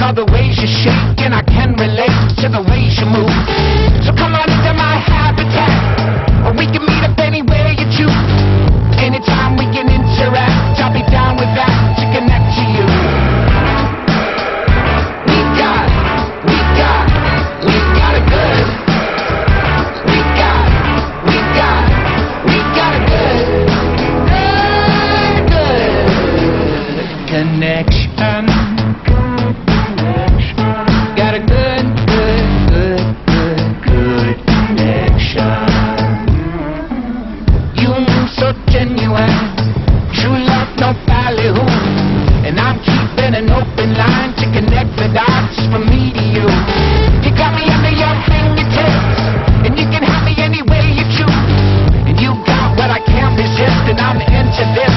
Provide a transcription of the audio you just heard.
all the ways you shake, and I can relate to the ways you move. So come on into my habitat, or we can meet up anywhere you choose. Anytime we can interact, I'll be down with that to connect to you. We got it good. We got it good connection. Got a good connection. You move so genuine, true love, no ballyhoo. And I'm keeping an open line to connect the dots from me to you. You got me under your fingertips, and you can have me any way you choose. And you got what I can't resist, and I'm into this.